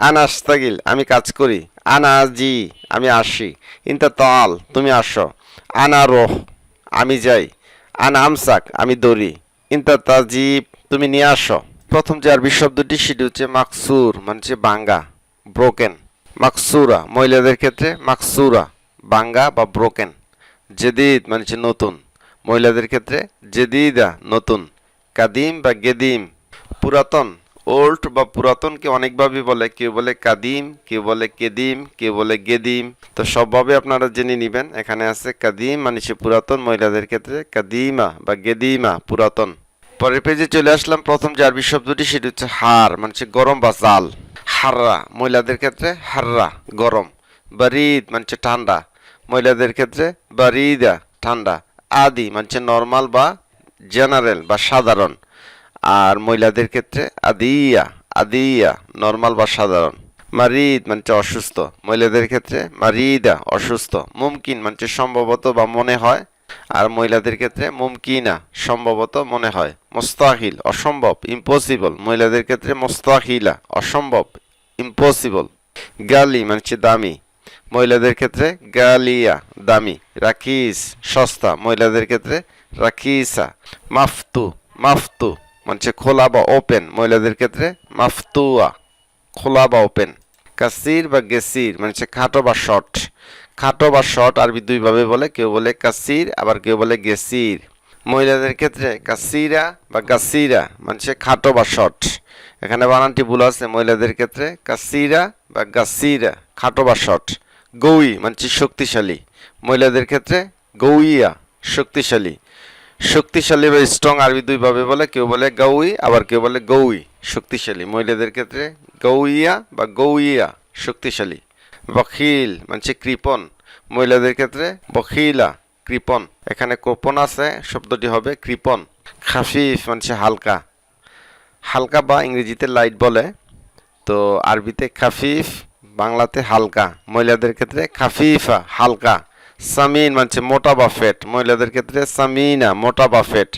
আনা আস্তাগিল আমি কাজ করি। আনা জি আমি আসি। ইনতা তাল তুমি আসো। আনা রোহ আমি যাই। আনা আমসাক আমি দৌড়ি। ইনতা তাজিব তুমি নিয়ে আসো। প্রথম যে আরবি শব্দটি সেটি হচ্ছে মাকসুর মানে বাঙ্গা, ব্রোকেন। মাকসুরা মহিলাদের ক্ষেত্রে মাকসুরা বাঙ্গা বা ব্রোকেন। জেদিদ মানে নতুন, মহিলাদের ক্ষেত্রে জেদিদা নতুন। কাদিম বা গেদিম পুরাতন, ওল্ড বা পুরাতনকে অনেকভাবে বলে, কেউ বলে কাদিম, কেউ বলে কেদিম, কেউ বলে গেদিম। তো সবভাবে আপনারা জেনে নেবেন। এখানে আছে কাদিম মানে পুরাতন, মহিলাদের ক্ষেত্রে কাদিমা বা গেদিমা পুরাতন। পরের পেজে চলে আসলাম। প্রথম যে আরবি শব্দটি সেটি হচ্ছে হার মানে গরম বা জাল। হাররা মহিলাদের ক্ষেত্রে হাররা গরম। বারিদ মানে ঠান্ডা, মহিলাদের ক্ষেত্রে বারিদা ঠান্ডা। আদি মানে নর্মাল বা জেনারেল বা সাধারণ, আর মহিলাদের ক্ষেত্রে আদিয়া আদিয়া নর্মাল বা সাধারণ। মারিদ মানে অসুস্থ, মহিলাদের ক্ষেত্রে মারিদা অসুস্থ। মুমকিন মানে সম্ভবত বা মনে হয়, আর মহিলাদের ক্ষেত্রে মুমকিনা সম্ভবত মনে হয়। মোস্তাহিল অসম্ভব ইম্পসিবল, মহিলাদের ক্ষেত্রে মোস্তাহিলা অসম্ভব ইম্পসিবল। গালি মানে দামি, মহিলাদের ক্ষেত্রে গালিয়া দামি। রাখিস সস্তা, মহিলাদের ক্ষেত্রে রাখিসা। মাফতু মাফতু মানে খোলা বা ওপেন, মহিলাদের ক্ষেত্রে মাফতুয়া খোলা বা ওপেন। কাসির বা গেসির মানে খাটো বা শর্ট। খাটো বা শর্ট আরবি দুইভাবে বলে, কেউ বলে কাসির আবার কেউ বলে গেসির। মহিলাদের ক্ষেত্রে কাসিরা বা গাসিরা মানে খাটো বা শর্ট। এখানে বানানটি ভুল আছে, মহিলাদের ক্ষেত্রে কাসিরা বা গাসিরা খাটো বা শর্ট। গৌই মানে শক্তিশালী, মহিলাদের ক্ষেত্রে গৌইয়া শক্তিশালী। শক্তিশালী বা স্ট্রং আরবি দুইভাবে বলে, কেউ বলে গাউই আবার কেউ বলে গৌই শক্তিশালী, মহিলাদের ক্ষেত্রে গৌইয়া বা গৌইয়া শক্তিশালী। বখিল মানে কৃপণ, মহিলাদের ক্ষেত্রে বখিলা কৃপণ। এখানে কোপন আছে, শব্দটি হবে কৃপণ। খাফিফ মানে হালকা, হালকা বা ইংরেজিতে লাইট বলে, তো আরবিতে খাফিফ, বাংলাতে হালকা, মহিলাদের ক্ষেত্রে খাফিফা হালকা। সামিন মানে মোটা বা ফেট, মহিলাদের ক্ষেত্রে সামিনা মোটা বা ফেট।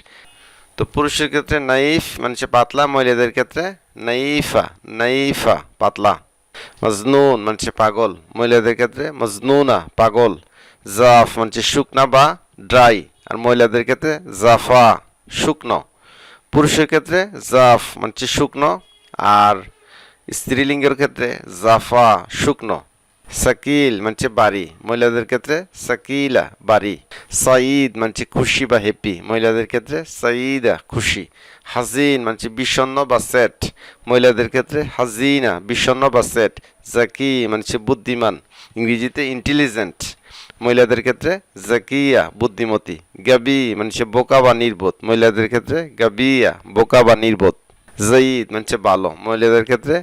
তো পুরুষের ক্ষেত্রে নাইফ মানে পাতলা, মহিলাদের ক্ষেত্রে নাইফা নাইফা পাতলা। মজনুন মানে পাগল, মহিলাদের ক্ষেত্রে মজনুনা পাগল। জাফ মানে শুকনা বা ড্রাই, আর মহিলাদের ক্ষেত্রে জাফা শুকনো। পুরুষের ক্ষেত্রে জাফ মানে শুকনো, আর স্ত্রীলিঙ্গের ক্ষেত্রে জাফা শুকনো। সাকিল মানে বাড়ি, মহিলাদের ক্ষেত্রে সাকিলা বাড়ি। সাঈদ মানে খুশি বা হ্যাপি, মহিলাদের ক্ষেত্রে সাঈদা খুশি। হাজিন মানে বিষণ্ণ বা সেট, মহিলাদের ক্ষেত্রে হাজিনা বিষণ্ণ বা সেট। জাকি মানে বুদ্ধিমান, ইংরেজিতে ইন্টেলিজেন্ট, মহিলাদের ক্ষেত্রে জাকিয়া বুদ্ধিমতী। গাবি মানে বোকা বা নির্বোধ, মহিলাদের ক্ষেত্রে গাবিয়া বোকা বা নির্বোধ। জাইদ মানে ভালো, মহিলাদের ক্ষেত্রে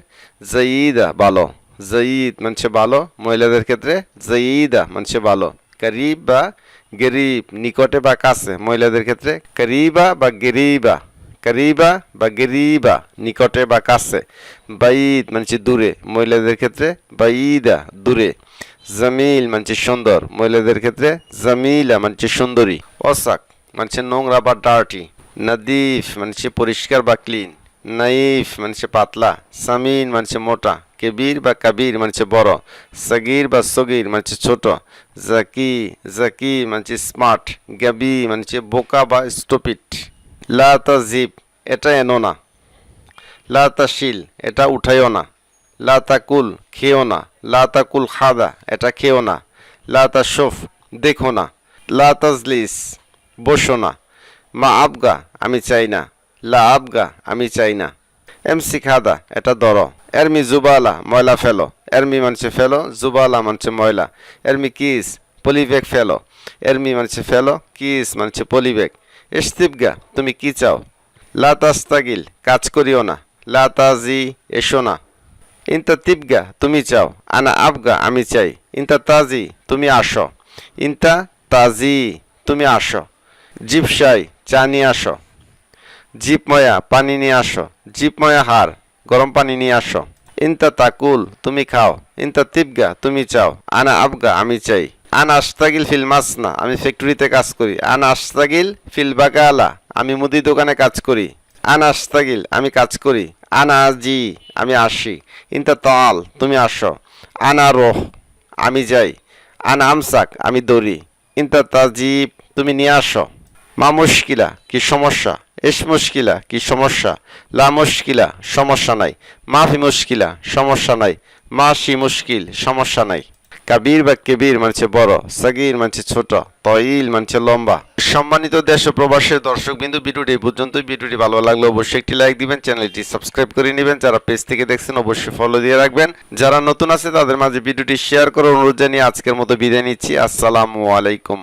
জাইদা ভালো। জাইদ মানে ভালো, মহিলাদের ক্ষেত্রে জাইদা মানে ভালো। করিব বা গরিব নিকটে বা কাছে, মহিলাদের ক্ষেত্রে করিবা বা গরিবা করিবা বা গরিবা নিকটে বা কাছে। বাইদ মানে দূরে, মহিলাদের ক্ষেত্রে বাইদা দূরে। জামিল মানে সুন্দর, মহিলাদের ক্ষেত্রে জামিলা মানে সুন্দরী। অসাক মানে নোংরা বা ডার্টি। নাদিফ মানে পরিষ্কার বা ক্লিন। নাইফ মানে পাতলা। সামিন মানে মোটা। কেবির বা কাবির মানে বড়। সগির বা সগির মানে ছোট। জাকি জাকি মানে স্মার্ট। গাবি মানে বোকা বা স্টুপিড। লা তাজিব এটা এনো না। লা তাশিল এটা উঠাইও না। লা তাকুল খেও না। লা তাকুল খাদা এটা খেও না। লা তাশোফ দেখো না। লা তাজলিস বসো না। মা আবগা আমি চাই না। লা আবগা আমি চাই না। এমসি খাদা এটা ধরো। এরমি জুবালা ময়লা ফেলো। এরমি মানে ফেলো, জুবালা মানে ময়লা। এরমি কিস পলিব্যাগ ফেলো। এরমি মানে ফেলো, কিস মানে পলিব্যাগ। ইস্তিবগা তুমি কি চাও। লা তাস্তাগিল কাজ করিও না। লা তাজি এসো না। ইনতা তিবগা তুমি চাও। আনা আবগা আমি চাই। ইনতা তাজি তুমি আসো। ইনতা তাজি তুমি আসো। জিপসাই চা নিয়ে আসো। জিপময়া পানি নিয়ে আসো। জিপময়া হার গরম পানি নিয়ে আসো। ইনতা তাকুল তুমি খাও। ইনতা তিবগা তুমি চাও। আনা আবগা আমি চাই। আনা আস্তাগিল ফিল মাসনা আমি ফ্যাক্টরিতে কাজ করি। আনা আস্তাগিল ফিল বাকালা আমি মুদি দোকানে কাজ করি। আনা আস্তাগিল আমি কাজ করি। আনা জি আমি আসি। ইনতা তাল তুমি আসো। আনা রোহ আমি যাই। আনা আমসাক আমি দৌড়ি। ইনতা তাজিব তুমি নিয়ে আসো। মা মুশকিলা কি সমস্যা? এস মুশকিলা কি সমস্যা? লা মুশকিলা সমস্যা নাই। মাফি মুশকিলা সমস্যা নাই। মাসি মুশকিল সমস্যা নাই। কাবির বা কেবির মানছে বড়, সাগির মানছে ছোট, তইল মানছে লম্বা। সম্মানিত দেশ ও প্রবাসের দর্শক বিন্দু, ভিডিওটি এই পর্যন্তই। ভিডিওটি ভালো লাগলে অবশ্যই একটি লাইক দিবেন, চ্যানেলটি সাবস্ক্রাইব করে নেবেন। যারা পেজ থেকে দেখছেন অবশ্যই ফলো দিয়ে রাখবেন। যারা নতুন আছে তাদের মাঝে ভিডিওটি শেয়ার করার অনুরোধ জানিয়ে আজকের মতো বিদায় নিচ্ছি। আসসালামু আলাইকুম।